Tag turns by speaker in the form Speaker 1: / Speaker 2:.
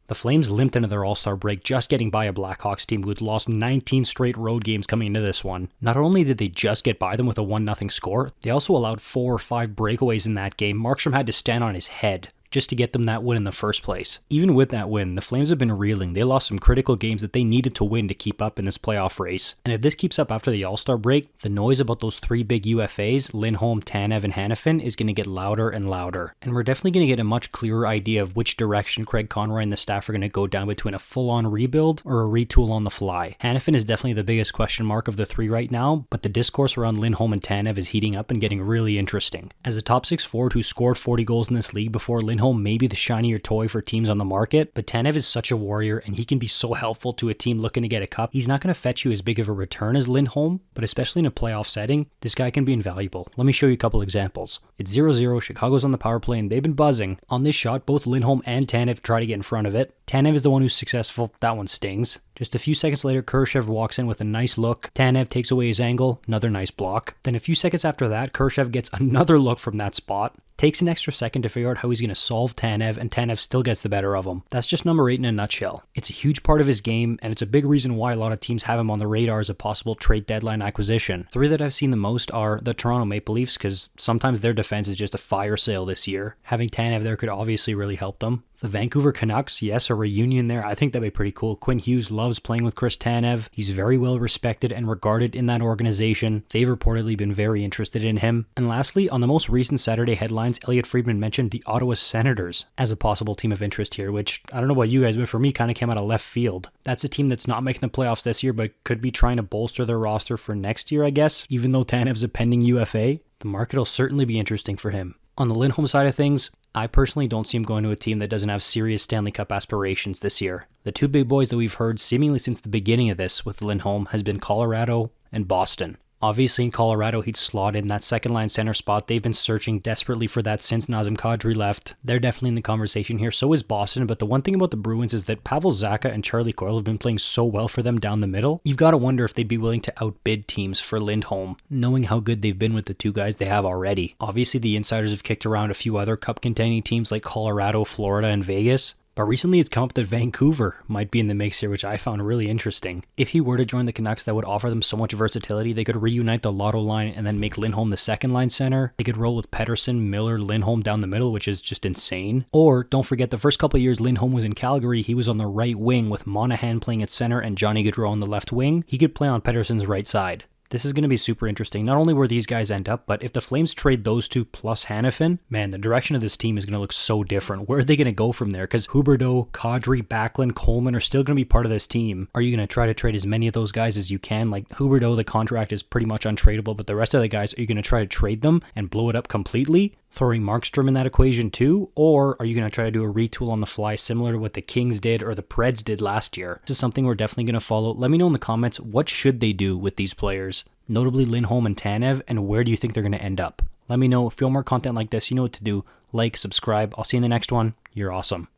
Speaker 1: The Flames limped into their All-Star break just getting by a Blackhawks team who had lost 19 straight road games coming into this one. Not only did they just get by them with a 1-0 score, they also allowed 4 or 5 breakaways in that game. Markstrom had to stand on his head just to get them that win in the first place. Even with that win, the Flames have been reeling. They lost some critical games that they needed to win to keep up in this playoff race. And if this keeps up after the All-Star break, the noise about those 3 big UFAs, Lindholm, Tanev, and Hanifin, is going to get louder and louder. And we're definitely going to get a much clearer idea of which direction Craig Conroy and the staff are going to go down between a full-on rebuild or a retool on the fly. Hanifin is definitely the biggest question mark of the 3 right now, but the discourse around Lindholm and Tanev is heating up and getting really interesting. As a top 6 forward who scored 40 goals in this league before, Lindholm may be the shinier toy for teams on the market, but Tanev is such a warrior and he can be so helpful to a team looking to get a cup. He's not going to fetch you as big of a return as Lindholm, but especially in a playoff setting, this guy can be invaluable. Let me show you a couple examples. It's 0-0, Chicago's on the power play and they've been buzzing. On this shot, both Lindholm and Tanev try to get in front of it. Tanev is the one who's successful. That one stings. Just a few seconds later, Kurashev walks in with a nice look. Tanev takes away his angle, another nice block. Then a few seconds after that, Kurashev gets another look from that spot. Takes an extra second to figure out how he's going to solve Tanev, and Tanev still gets the better of him. That's just number 8 in a nutshell. It's a huge part of his game, and it's a big reason why a lot of teams have him on the radar as a possible trade deadline acquisition. 3 that I've seen the most are the Toronto Maple Leafs, because sometimes their defense is just a fire sale this year. Having Tanev there could obviously really help them. The Vancouver Canucks, yes, a reunion there. I think that'd be pretty cool. Quinn Hughes loves playing with Chris Tanev. He's very well respected and regarded in that organization. They've reportedly been very interested in him. And lastly, on the most recent Saturday headlines, Elliot Friedman mentioned the Ottawa Senators as a possible team of interest here, which I don't know about you guys, but for me kind of came out of left field. That's a team that's not making the playoffs this year, but could be trying to bolster their roster for next year, I guess. Even though Tanev's a pending UFA, the market will certainly be interesting for him. On the Lindholm side of things, I personally don't see him going to a team that doesn't have serious Stanley Cup aspirations this year. The 2 big boys that we've heard seemingly since the beginning of this with Lindholm has been Colorado and Boston. Obviously in Colorado, he'd slot in that second line center spot. They've been searching desperately for that since Nazem Kadri left. They're definitely in the conversation here. So is Boston. But the one thing about the Bruins is that Pavel Zacha and Charlie Coyle have been playing so well for them down the middle. You've got to wonder if they'd be willing to outbid teams for Lindholm, knowing how good they've been with the 2 guys they have already. Obviously, the insiders have kicked around a few other cup contending teams like Colorado, Florida, and Vegas. But recently it's come up that Vancouver might be in the mix here, which I found really interesting. If he were to join the Canucks, that would offer them so much versatility. They could reunite the Lotto line and then make Lindholm the second line center. They could roll with Pettersson, Miller, Lindholm down the middle, which is just insane. Or don't forget, the first couple of years Lindholm was in Calgary, he was on the right wing with Monahan playing at center and Johnny Gaudreau on the left wing. He could play on Pettersson's right side. This is going to be super interesting, not only where these guys end up, but if the Flames trade those 2 plus Hanifin, man, the direction of this team is going to look so different. Where are they going to go from there? Because Huberdeau, Kadri, Backlund, Coleman are still going to be part of this team. Are you going to try to trade as many of those guys as you can? Like Huberdeau, the contract is pretty much untradeable, but the rest of the guys, are you going to try to trade them and blow it up completely? Throwing Markstrom in that equation too? Or are you going to try to do a retool on the fly similar to what the Kings did or the Preds did last year? This is something we're definitely going to follow. Let me know in the comments, what should they do with these players? Notably Lindholm and Tanev, and where do you think they're going to end up? Let me know. If you want more content like this, you know what to do. Like, subscribe. I'll see you in the next one. You're awesome.